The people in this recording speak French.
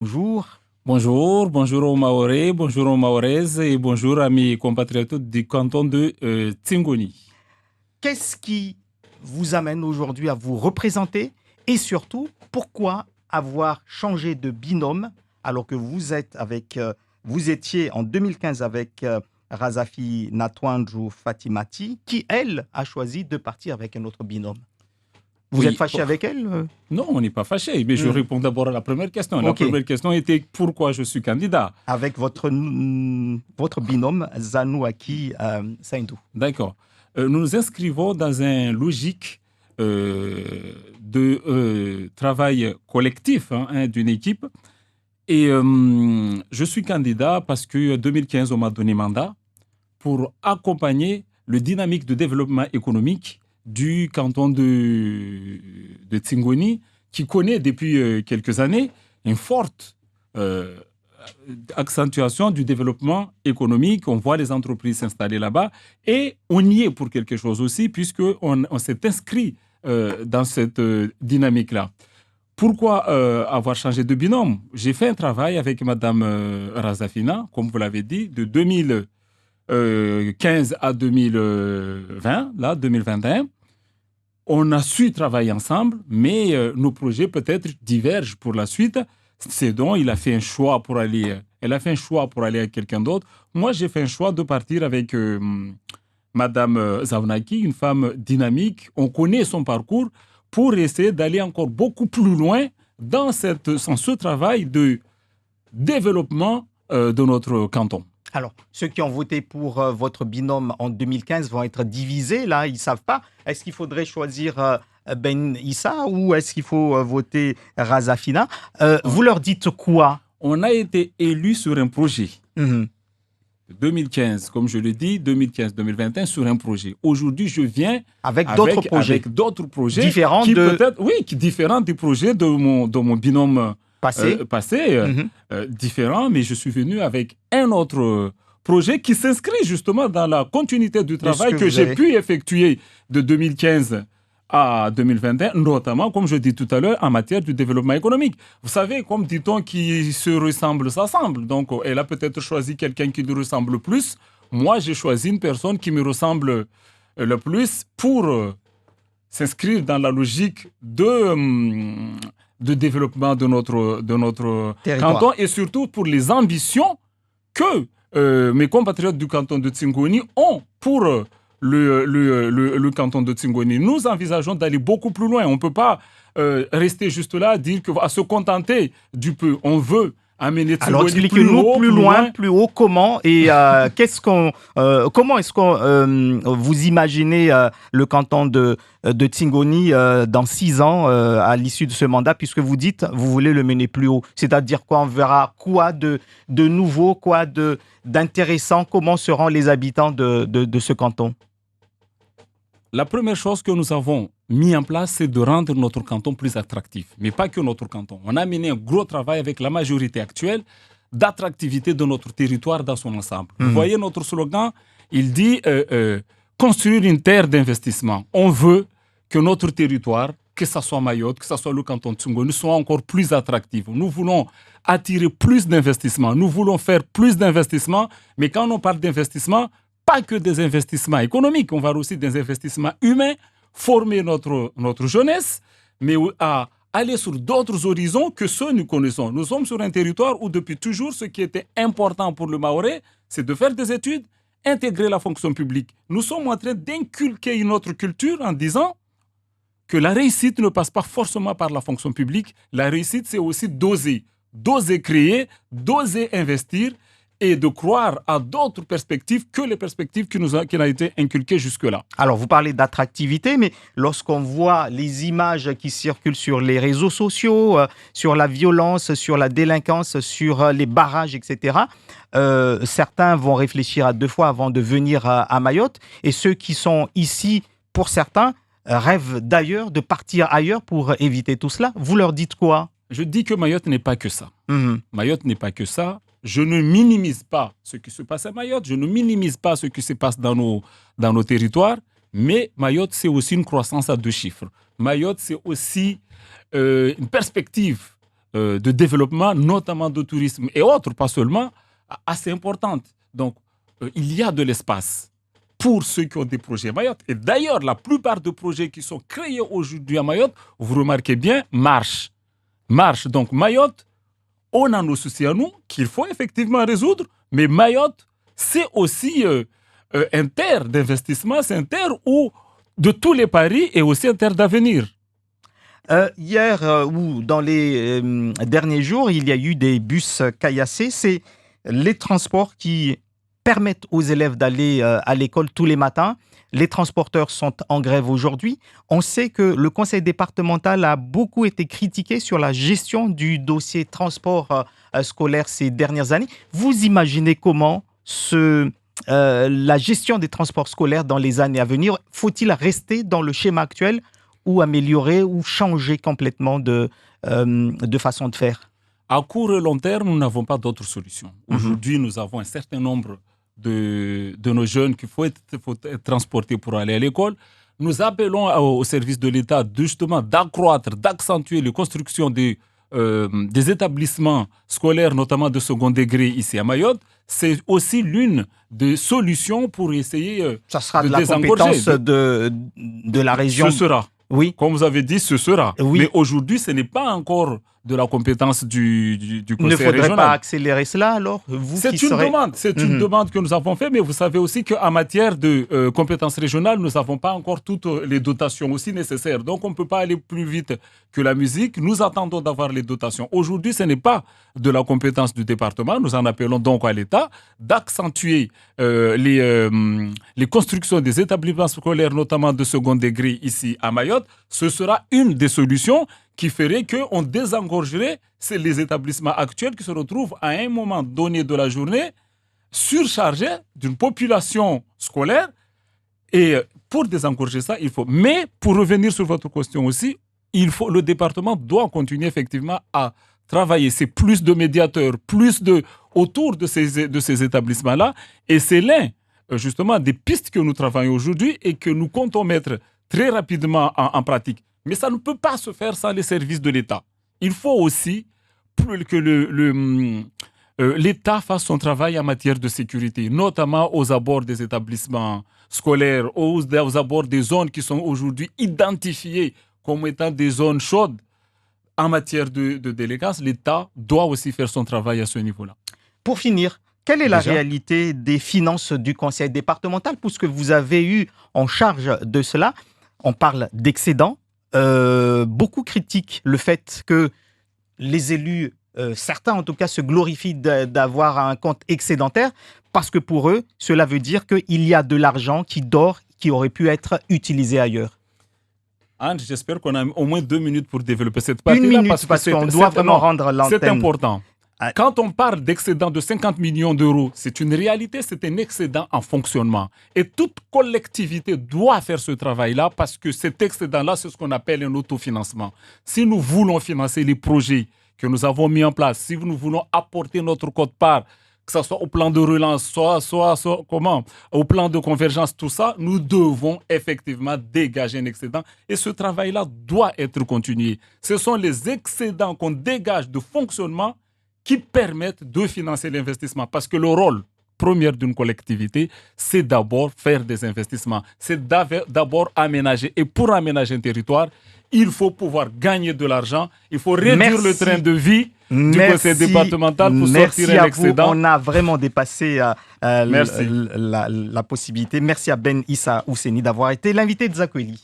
Bonjour. Bonjour aux Mahorais, bonjour aux Mahoraises et bonjour à mes compatriotes du canton de Tsingoni. Qu'est-ce qui vous amène aujourd'hui à vous représenter et surtout, pourquoi avoir changé de binôme alors que vous étiez en 2015 avec Razafi Natouandjou Fatimati qui, elle, a choisi de partir avec un autre binôme. Vous êtes Oui, fâché avec elle? non, on n'est pas fâché, mais je Hmm. réponds d'abord à la première question. La Ok. première question était pourquoi je suis candidat. Avec votre binôme Zanouaki Saindou. D'accord. Nous nous inscrivons dans une logique de travail collectif d'une équipe. Et je suis candidat parce que 2015, on m'a donné mandat pour accompagner le dynamique de développement économique du canton de Tsingoni, qui connaît depuis quelques années une forte euh, accentuation du développement économique. On voit les entreprises s'installer là-bas et on y est pour quelque chose aussi, puisqu'on on s'est inscrit dans cette dynamique-là. Pourquoi avoir changé de binôme? J'ai fait un travail avec Madame Razafina, comme vous l'avez dit, de 2015 à 2020, là, 2021. On a su travailler ensemble, mais nos projets peut-être divergent pour la suite. C'est donc il a fait un choix pour aller, elle a fait un choix pour aller avec quelqu'un d'autre. Moi, j'ai fait un choix de partir avec Madame Zavnaki, une femme dynamique. On connaît son parcours pour essayer d'aller encore beaucoup plus loin dans ce travail de développement de notre canton. Alors, ceux qui ont voté pour votre binôme en 2015 vont être divisés, là, ils ne savent pas. Est-ce qu'il faudrait choisir Ben Issa ou est-ce qu'il faut voter Razafina? Vous leur dites quoi? On a été élu sur un projet. Mhm. 2015, comme je le dis, 2015-2021 sur un projet. Aujourd'hui, je viens Avec d'autres projets avec d'autres projets différents qui de peut-être, oui, qui différents des projets de mon binôme passé. passé, Mhm. différents, mais je suis venu avec un autre projet qui s'inscrit justement dans la continuité du De ce travail que que vous j'ai avez. pu effectuer de 2015 à 2021, notamment, comme je dis tout à l'heure, en matière de développement économique. Vous savez, comme dit-on, qui se ressemble, s'assemble. Donc, elle a peut-être choisi quelqu'un qui lui ressemble plus. Moi, j'ai choisi une personne qui me ressemble le plus pour s'inscrire dans la logique de développement de notre canton Territoire. et surtout pour les ambitions que mes compatriotes du canton de Tsingoni ont pour le canton de Tsingoni. Nous envisageons d'aller beaucoup plus loin. On ne peut pas rester juste là, dire que, à se contenter du peu. On veut amener Alors Tsingoni plus expliquez-nous haut, plus plus loin, loin. plus haut, comment et comment est-ce qu'on vous imaginez le canton de Tsingoni dans 6 ans à l'issue de ce mandat, puisque vous dites vous voulez le mener plus haut. C'est-à-dire quoi? On verra quoi de nouveau, quoi d'intéressant? Comment seront les habitants de ce canton? La première chose que nous avons mis en place, c'est de rendre notre canton plus attractif. Mais pas que notre canton. On a mené un gros travail avec la majorité actuelle d'attractivité de notre territoire dans son ensemble. Vous Mhm. voyez notre slogan, il dit construire une terre d'investissement. On veut que notre territoire, que ce soit Mayotte, que ce soit le canton de Tsungoni, soit encore plus attractif. Nous voulons attirer plus d'investissements. Nous voulons faire plus d'investissements. Mais quand on parle d'investissement, pas que des investissements économiques, on va aussi des investissements humains, former notre jeunesse, mais à aller sur d'autres horizons que ceux que nous connaissons. Nous sommes sur un territoire où depuis toujours, ce qui était important pour le Mahorais, c'est de faire des études, intégrer la fonction publique. Nous sommes en train d'inculquer une autre culture en disant que la réussite ne passe pas forcément par la fonction publique. La réussite, c'est aussi d'oser. D'oser créer, d'oser investir et de croire à d'autres perspectives que les perspectives qui nous ont été inculquées jusque-là. Alors, vous parlez d'attractivité, mais lorsqu'on voit les images qui circulent sur les réseaux sociaux, sur la violence, sur la délinquance, sur les barrages, etc., certains vont réfléchir à deux fois avant de venir à Mayotte. Et ceux qui sont ici, pour certains, rêvent d'ailleurs, de partir ailleurs pour éviter tout cela. Vous leur dites quoi? Je dis que Mayotte n'est pas que ça. Mhm. Mayotte n'est pas que ça. Je ne minimise pas ce qui se passe à Mayotte, je ne minimise pas ce qui se passe dans nos territoires, mais Mayotte, c'est aussi une croissance à deux chiffres. Mayotte, c'est aussi une perspective de développement, notamment de tourisme et autres, pas seulement, assez importante. Donc, il y a de l'espace pour ceux qui ont des projets à Mayotte. Et d'ailleurs, la plupart des projets qui sont créés aujourd'hui à Mayotte, vous remarquez bien, marchent. Donc, Mayotte, on a nos soucis à nous qu'il faut effectivement résoudre, mais Mayotte, c'est aussi un terre d'investissement, c'est un terre où, de tous les paris et aussi un terre d'avenir. Hier ou dans les derniers jours, il y a eu des bus caillassés. C'est les transports qui permettent aux élèves d'aller à l'école tous les matins. Les transporteurs sont en grève aujourd'hui. On sait que le conseil départemental a beaucoup été critiqué sur la gestion du dossier transport scolaire ces dernières années. Vous imaginez comment la gestion des transports scolaires dans les années à venir? Faut-il rester dans le schéma actuel ou améliorer ou changer complètement de façon de faire? À court et long terme, nous n'avons pas d'autre solution. Aujourd'hui, nous avons un certain nombre de nos jeunes qu'il faut être transportés pour aller à l'école. Nous appelons au service de l'État justement d'accroître, d'accentuer les constructions des établissements scolaires, notamment de second degré ici à Mayotte. C'est aussi l'une des solutions pour essayer ça sera de la compétence de la région. Ce sera. Oui. Comme vous avez dit, ce sera. Oui. Mais aujourd'hui, ce n'est pas encore de la compétence du conseil régional. Ne faudrait pas accélérer cela alors? C'est une demande que nous avons faite, mais vous savez aussi qu'en matière de compétences régionales, nous n'avons pas encore toutes les dotations aussi nécessaires. Donc, on ne peut pas aller plus vite que la musique. Nous attendons d'avoir les dotations. Aujourd'hui, ce n'est pas de la compétence du département. Nous en appelons donc à l'État d'accentuer les constructions des établissements scolaires, notamment de second degré ici à Mayotte. Ce sera une des solutions qui ferait qu'on désengorgerait les établissements actuels qui se retrouvent à un moment donné de la journée surchargés d'une population scolaire. Et pour désengorger ça, il faut... Mais pour revenir sur votre question aussi, le département doit continuer effectivement à travailler. C'est plus de médiateurs, autour de ces établissements-là. Et c'est l'un, justement, des pistes que nous travaillons aujourd'hui et que nous comptons mettre très rapidement en pratique. Mais ça ne peut pas se faire sans les services de l'État. Il faut aussi que l'État fasse son travail en matière de sécurité, notamment aux abords des établissements scolaires, aux abords des zones qui sont aujourd'hui identifiées comme étant des zones chaudes. En matière de délinquance, l'État doit aussi faire son travail à ce niveau-là. Pour finir, quelle est la réalité des finances du conseil départemental, puisque vous avez eu en charge de cela? On parle d'excédents. Beaucoup critiquent le fait que les élus, certains en tout cas, se glorifient d'avoir un compte excédentaire parce que pour eux, cela veut dire qu'il y a de l'argent qui dort, qui aurait pu être utilisé ailleurs. Ange, j'espère qu'on a au moins 2 minutes pour développer cette partie-là. 1 minute, parce qu'on doit vraiment rendre l'antenne. C'est important. Quand on parle d'excédent de 50 millions d'euros, c'est une réalité, c'est un excédent en fonctionnement. Et toute collectivité doit faire ce travail-là parce que cet excédent-là, c'est ce qu'on appelle un autofinancement. Si nous voulons financer les projets que nous avons mis en place, si nous voulons apporter notre quote-part, que ce soit au plan de relance, soit au plan de convergence, tout ça, nous devons effectivement dégager un excédent. Et ce travail-là doit être continué. Ce sont les excédents qu'on dégage de fonctionnement qui permettent de financer l'investissement. Parce que le rôle premier d'une collectivité, c'est d'abord faire des investissements. C'est d'abord aménager. Et pour aménager un territoire, il faut pouvoir gagner de l'argent. Il faut réduire le train de vie du conseil départemental pour sortir un excédent. On a vraiment dépassé la possibilité. Merci à Ben Issa Ousseni d'avoir été l'invité de Zakweli.